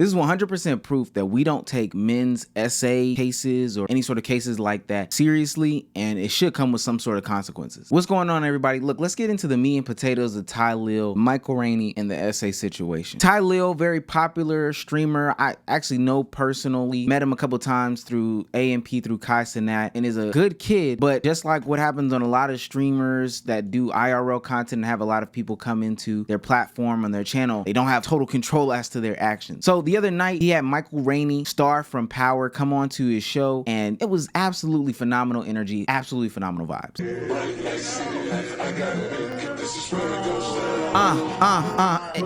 This is 100% proof that we don't take men's essay cases or any sort of cases like that seriously, and it should come with some sort of consequences. What's going on, everybody? Look, let's get into the meat and potatoes of Ty Lil, Michael Rainey, and the essay situation. Ty Lil, very popular streamer. I actually know personally, met him a couple times through AMP, through Kai Cenat, and is a good kid, but just like what happens on a lot of streamers that do IRL content and have a lot of people come into their platform on their channel, they don't have total control as to their actions. So the other night, he had Michael Rainey, star from Power, come on to his show, and it was absolutely phenomenal energy, absolutely phenomenal vibes.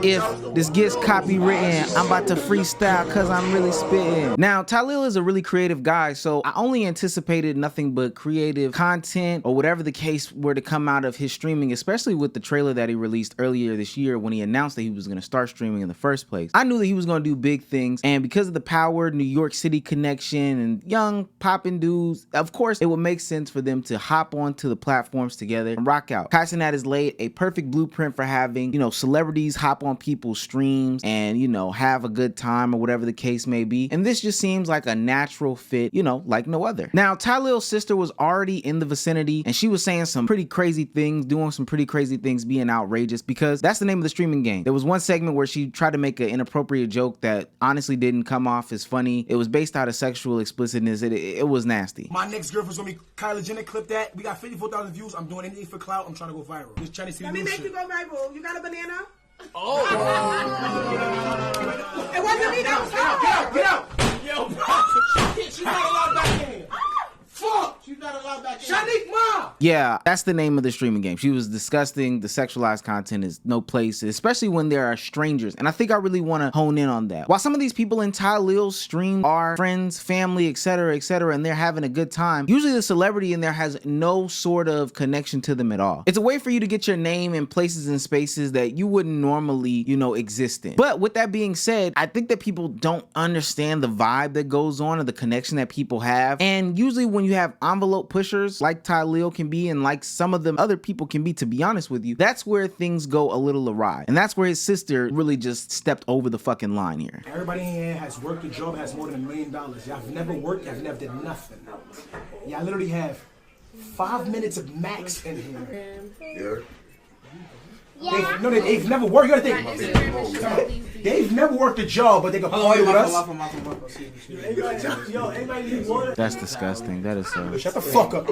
If this gets copywritten, I'm about to freestyle cause I'm really spitting. Now, Ty Lil is a really creative guy, so I only anticipated nothing but creative content or whatever the case were to come out of his streaming, especially with the trailer that he released earlier this year when he announced that he was gonna start streaming in the first place. I knew that he was gonna do big things, and because of the Power New York City connection and young poppin' dudes, of course it would make sense for them to hop onto the platforms together and rock out. Kai Cenat has laid a perfect blueprint for having, you know, celebrities hop on people's streams and, you know, have a good time or whatever the case may be. And this just seems like a natural fit, you know, like no other. Now, Ty Lil's sister was already in the vicinity and she was saying some pretty crazy things, doing some pretty crazy things, being outrageous, because that's the name of the streaming game. There was one segment where she tried to make an inappropriate joke that honestly didn't come off as funny. It was based out of sexual explicitness. It was nasty. My next girlfriend's gonna be Kylie Jenner. Clip that. We got 54,000 views. I'm doing anything for clout. I'm trying to go viral. Just trying to see. Let me make you go viral. You got a banana? Oh. It wasn't me. That was her. Get out. Yo, bro. She's not allowed back in. Fuck. She's not allowed back in. Shanique Ma. Yeah, that's the name of the streaming game. She was disgusting. The sexualized content is no place, especially when there are strangers. And I think I really want to hone in on that. While some of these people in Ty Lil's stream are friends, family, etc., and they're having a good time, usually the celebrity in there has no sort of connection to them at all. It's a way for you to get your name in places and spaces that you wouldn't normally, you know, exist in. But with that being said, I think that people don't understand the vibe that goes on or the connection that people have. And usually when you have envelope pushers like Ty Lil can be, and like some of them other people can be, to be honest with you, that's where things go a little awry. And that's where his sister really just stepped over the fucking line here. Everybody in here has worked a job, has more than $1 million. Y'all have never worked, y'all never did nothing. Y'all literally have 5 minutes of max in here. Yeah. They've never worked. You gotta think. They've never worked a job, but they can play with us. That's disgusting. That is so. Shut the fuck up.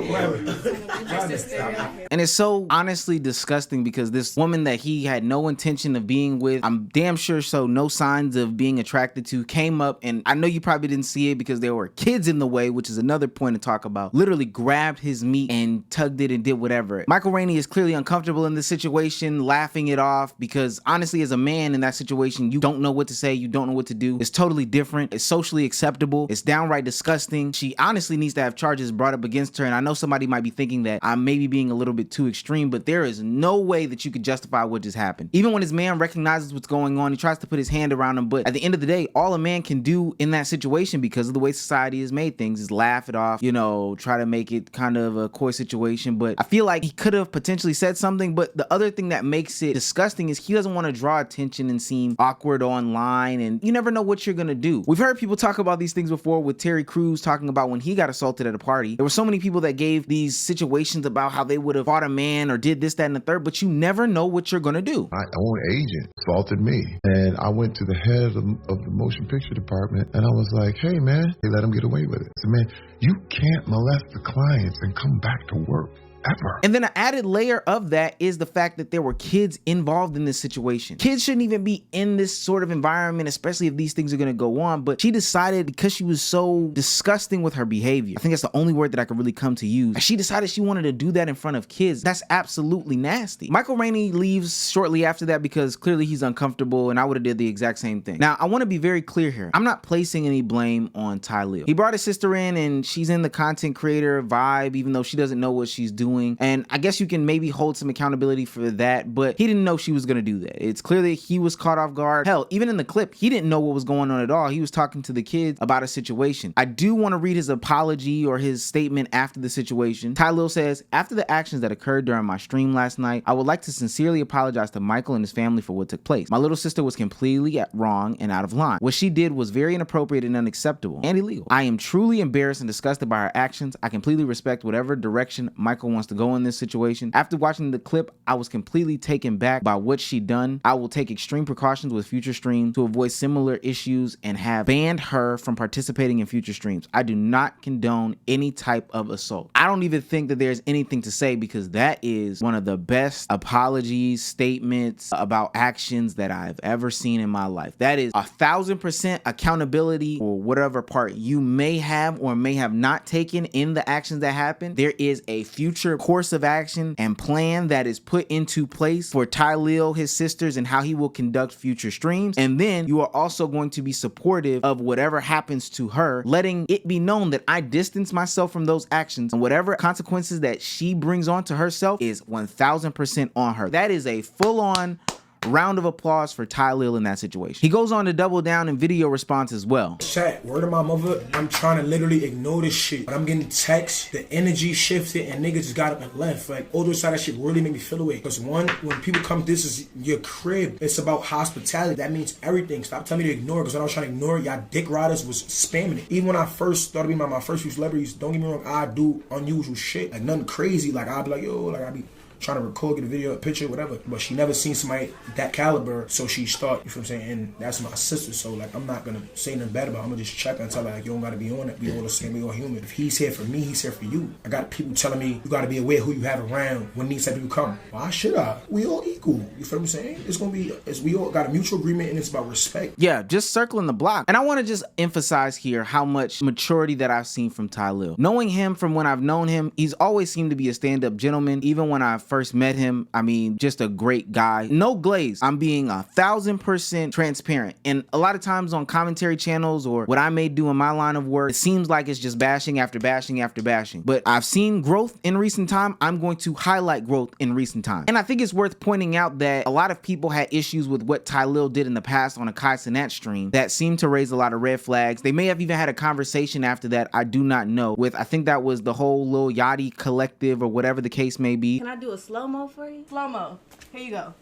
And it's so honestly disgusting because this woman that he had no intention of being with, I'm damn sure so no signs of being attracted to, came up, and I know you probably didn't see it because there were kids in the way, which is another point to talk about, literally grabbed his meat and tugged it and did whatever. Michael Rainey is clearly uncomfortable in this situation, laughing it off, because honestly, as a man in that situation, you don't know what to say, you don't know what to do. It's totally different. It's socially acceptable. It's downright disgusting. She honestly needs to have charges brought up against her, and I know somebody might be thinking that I'm maybe being a little bit too extreme, but there is no way that you could justify what just happened. Even when his man recognizes what's going on, he tries to put his hand around him, but at the end of the day, all a man can do in that situation, because of the way society has made things, is laugh it off, you know, try to make it kind of a coy situation. But I feel like he could have potentially said something, but the other thing that makes it disgusting is he doesn't want to draw attention and seem awkward online, and you never know what you're gonna do. We've heard people talk about these things before, with Terry Crews talking about when he got assaulted at a party. There were so many people that gave these situations about how they would have fought a man or did this, that, and the third, but you never know what you're gonna do. My own agent assaulted me, and I went to the head of the motion picture department, and I was like, hey man, they let him get away with it. So man, you can't molest the clients and come back to work. Ever. And then an added layer of that is the fact that there were kids involved in this situation. Kids shouldn't even be in this sort of environment, especially if these things are gonna go on, but she decided, because she was so disgusting with her behavior, I think that's the only word that I could really come to use, she decided she wanted to do that in front of kids. That's absolutely nasty. Michael Rainey leaves shortly after that because clearly he's uncomfortable, and I would have did the exact same thing. Now, I wanna be very clear here. I'm not placing any blame on Ty Lil. He brought his sister in, and she's in the content creator vibe, even though she doesn't know what she's doing doing. And I guess you can maybe hold some accountability for that, but he didn't know she was gonna do that. It's clear that he was caught off guard. Hell, even in the clip, he didn't know what was going on at all. He was talking to the kids about a situation. I do want to read his apology or his statement after the situation. Ty Lil says, after the actions that occurred during my stream last night, I would like to sincerely apologize to Michael and his family for what took place. My little sister was completely wrong and out of line. What she did was very inappropriate and unacceptable and illegal. I am truly embarrassed and disgusted by her actions. I completely respect whatever direction Michael wants to go in this situation. After watching the clip, I was completely taken back by what she done. I will take extreme precautions with future streams to avoid similar issues and have banned her from participating in future streams. I do not condone any type of assault. I don't even think that there's anything to say because that is one of the best apologies, statements about actions that I've ever seen in my life. That is 1,000% accountability for whatever part you may have or may have not taken in the actions that happened. There is a future course of action and plan that is put into place for Ty Lil, his sisters, and how he will conduct future streams. And then you are also going to be supportive of whatever happens to her, letting it be known that I distance myself from those actions, and whatever consequences that she brings onto herself is 1,000% on her. That is a full-on round of applause for Ty Lil in that situation. He goes on to double down in video response as well. Chat, word of my mother, I'm trying to literally ignore this shit. But I'm getting texts, the energy shifted, and niggas just got up and left. Like, all those side of shit really made me feel away. Because one, when people come, this is your crib. It's about hospitality. That means everything. Stop telling me to ignore it. Because when I was trying to ignore it, y'all dick riders was spamming it. Even when I first started being my first few celebrities, don't get me wrong, I do unusual shit. Like, nothing crazy. Like, I'd be like, yo, like, I'd be trying to record, get a video, a picture, whatever. But she never seen somebody that caliber, so she thought, you feel what I'm saying? And that's my sister, so like I'm not gonna say nothing bad about her. I'm gonna just check and tell her like, you don't gotta be on it. We all the same, we all human. If he's here for me, he's here for you. I got people telling me you gotta be aware who you have around when these type of people come. Why should I? We all equal. You feel what I'm saying? It's gonna be, we all got a mutual agreement and it's about respect. Yeah, just circling the block. And I wanna just emphasize here how much maturity that I've seen from Ty Lil. Knowing him from when I've known him, he's always seemed to be a stand-up gentleman. Even when I first met him, I mean, just a great guy. No glaze. I'm being 1,000% transparent. And a lot of times on commentary channels or what I may do in my line of work, it seems like it's just bashing after bashing after bashing. But I've seen growth in recent time. I'm going to highlight growth in recent time. And I think it's worth pointing out that a lot of people had issues with what Ty Lil did in the past on a Kai Cenat stream that seemed to raise a lot of red flags. They may have even had a conversation after that, I do not know, with, I think that was the whole Lil Yachty collective or whatever the case may be. Can I do a slow-mo for you? Slow-mo. Here you go.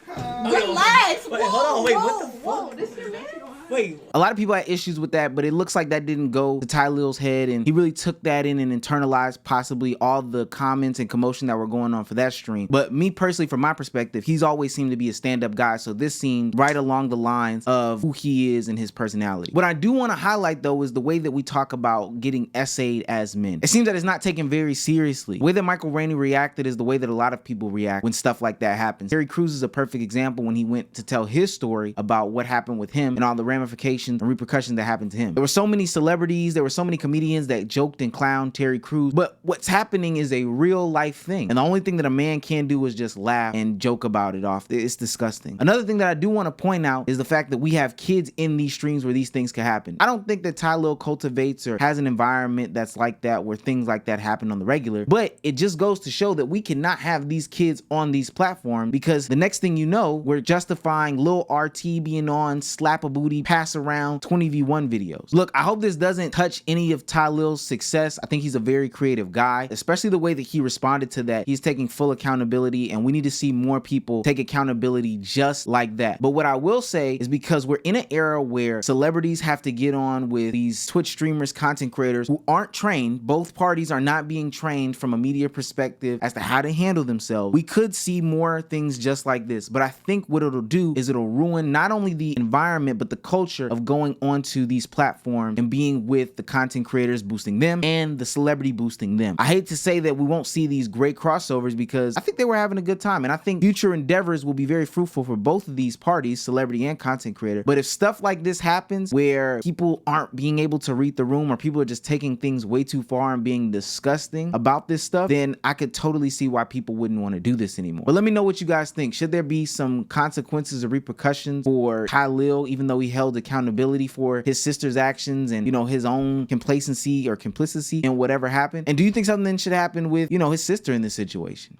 Relax. Wait, hold on. Wait, what the fuck? Whoa, this your man? Wait. A lot of people had issues with that, but it looks like that didn't go to Ty Lil's head, and he really took that in and internalized possibly all the comments and commotion that were going on for that stream. But me personally, from my perspective, he's always seemed to be a stand-up guy, so this seemed right along the lines of who he is and his personality. What I do want to highlight, though, is the way that we talk about getting essayed as men. It seems that it's not taken very seriously. The way that Michael Rainey reacted is the way that a lot of people react when stuff like that happens. Terry Crews is a perfect example when he went to tell his story about what happened with him and all the ramifications and repercussions that happened to him. There were so many celebrities, there were so many comedians that joked and clowned Terry Crews, but what's happening is a real life thing. And the only thing that a man can do is just laugh and joke about it off. It's disgusting. Another thing that I do want to point out is the fact that we have kids in these streams where these things can happen. I don't think that Ty Lil cultivates or has an environment that's like that where things like that happen on the regular, but it just goes to show that we cannot have these kids on these platforms because the next thing you know, we're justifying Lil RT being on slap a booty, pass around 20v1 videos. Look, I hope this doesn't touch any of Ty Lil's success. I think he's a very creative guy, especially the way that he responded to that. He's taking full accountability, and we need to see more people take accountability just like that. But what I will say is because we're in an era where celebrities have to get on with these Twitch streamers, content creators who aren't trained, both parties are not being trained from a media perspective as to how to handle themselves. We could see more things just like this, but I think what it'll do is it'll ruin not only the environment, but the culture of going onto these platforms and being with the content creators, boosting them, and the celebrity boosting them. I hate to say that we won't see these great crossovers because I think they were having a good time, and I think future endeavors will be very fruitful for both of these parties, celebrity and content creator. But if stuff like this happens where people aren't being able to read the room or people are just taking things way too far and being disgusting about this stuff, then I could totally see why people wouldn't want to do this anymore. But let me know what you guys think. Should there be some consequences or repercussions for Ty Lil, even though he held held accountability for his sister's actions and, you know, his own complacency or complicity in whatever happened? And do you think something should happen with, you know, his sister in this situation?